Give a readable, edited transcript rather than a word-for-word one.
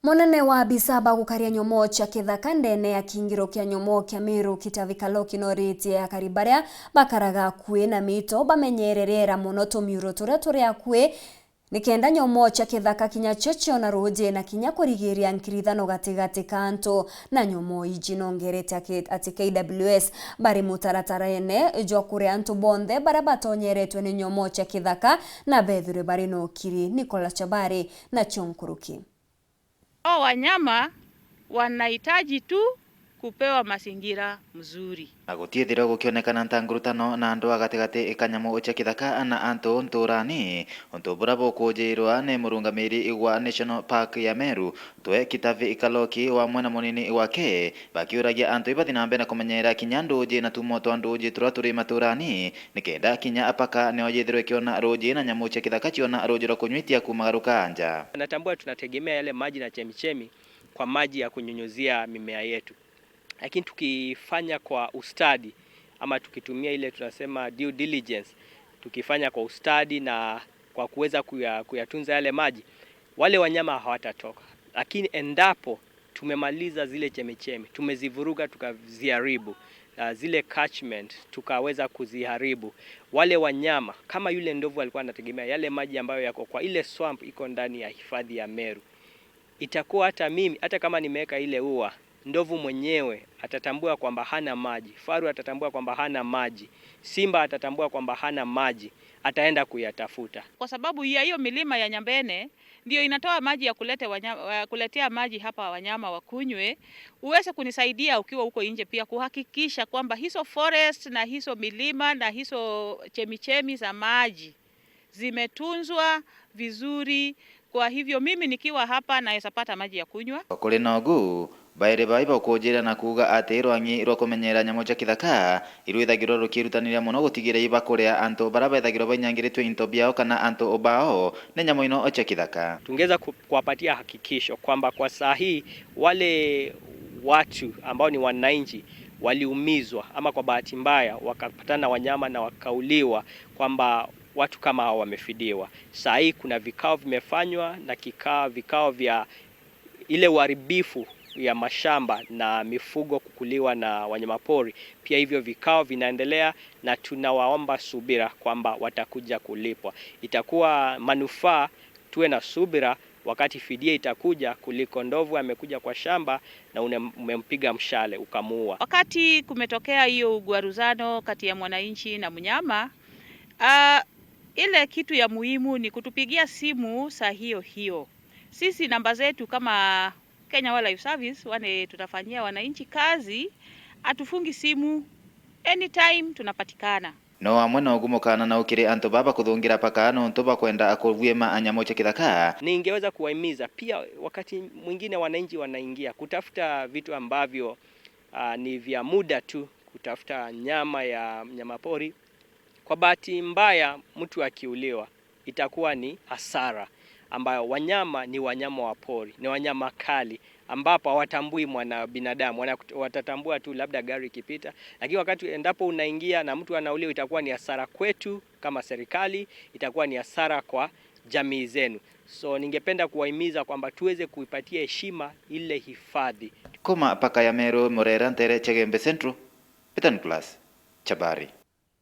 Munene wa Bisaba gukaria nyomo cia kithaka ndene ya kingiro kia nyomo kia Meru kitavikalo kinoritie akari baria bakaraga akui na mito bamenyererera muno tumiuro turia turi akui nikenda nyomo cia kithaka kinya chocho na roje na kinya kurigiria nkirithano gatigati kanto na nyomo iji nongerete ati KWS bari mutaratarene jwa kuria antu bonthe bara batonyeretwe ni nyomo cia kithaka na bethure bari no kiri Nicola Chabari na Chonkuruki. Wanyama wanahitaji tu kupewa mazingira mzuri. Na gutiethira gukionekana ntangurutano na andu agatigati ikanyamu cia kithaka na antu nturani untu burabo kujirwa ni murungamiri wa National Park ya Meru twe kitavi ikaloki wa mwena munini wake bakiuragia antu ibathi na mbere kumenyera kinya nduji na tumo twa nduji turia turi maturani nikenda kinya apaka ne oyethirwe kiona roji na nyamu cia kithaka ciona roji ro kunywitia kumagaruka nja. Natambua tunategemea yale maji na chemichemi kwa maji ya kunyunyuzia mimea yetu. Lakini tukifanya kwa ustadi ama tukitumia ile tunasema due diligence, tukifanya kwa ustadi na kwa kuweza kuyatunza yale maji, wale wanyama hawatatoka. Lakini endapo tumemaliza zile chemichemi, tumezivuruga tukaziharibu, zile catchment tukaweza kuziharibu, wale wanyama kama yule ndovu alikuwa anategemea yale maji ambayo yako kwa ile swamp iko ndani ya hifadhi ya Meru, itakuwa hata kama nimeweka ile ua, ndovu mwenyewe atatambua kwamba hana maji, faru atatambua kwamba hana maji, simba atatambua kwamba hana maji, ataenda kuyatafuta. Kwa sababu ya hiyo milima ya Nyambene ndio inatoa maji ya kuletea maji hapa wanyama wakunywe. Uweze kunisaidia ukiwa huko nje pia kuhakikisha kwamba hizo forest na hizo milima na hizo chemichemi za maji zimetunzwa vizuri. Kwa hivyo mimi nikiwa hapa naweza pata maji ya kunywa. Kuri nogu baire baiba kujira na kuga ati rwangi ro kumenyera nyamu cia kithaka irwithagirwo rukirutanira muno gutigira iba kuria antu baraba ithagirwo banyangiritwe into biao kana antu obao ne nyamu ino cia kithaka. Tungeweza kuwapatia hakikisho kwamba kwa saa hii wale watu ambao ni wananchi waliumizwa ama kwa bahati mbaya wakapatana wanyama na wakauliwa, kwamba watu kama hao wamefidiwa. Saa hii kuna vikao vimefanywa na vikao vya ile uharibifu ya mashamba na mifugo kukuliwa na wanyamapori. Pia hivyo vikao vinaendelea na tunawaomba subira kwamba watakuja kulipwa. Itakuwa manufaa tuwe na subira wakati fidia itakuja kuliko ndovu amekuja kwa shamba na umempiga mshale ukamuua. Wakati kumetokea hiyo ugwaruzano kati ya mwananchi na mnyama, ile kitu ya muhimu ni kutupigia simu saa hiyo hiyo. Sisi namba zetu kama Kenya Wildlife Service wane tutafanyia wananchi kazi, atufungi simu, anytime tunapatikana. No amwe no gumukana na ukiri antu baba kuthungira pakano ntu bakwenda akuvyema anyamo cia kithaka. Ningeweza kuwahimiza pia wakati mwingine wananchi wanaingia kutafuta vitu ambavyo ni vya muda tu, kutafuta nyama ya mnyamapori. Kwa bahati mbaya mtu akiuliwa itakuwa ni hasara, ambayo wanyama ni wanyama wa pori, ni wanyama kali ambapo hawatambui mwana binadamu, watatambua tu labda gari ikipita. Lakini wakati endapo unaingia na mtu anauliwa, itakuwa ni hasara kwetu kama serikali, itakuwa ni hasara kwa jamii zenu. So ningependa kuwahimiza kwamba tuweze kuipatia heshima ile hifadhi. Koma paka ya Meru Murera Ntere Chegembe Central, Peter Nicholas Chabari.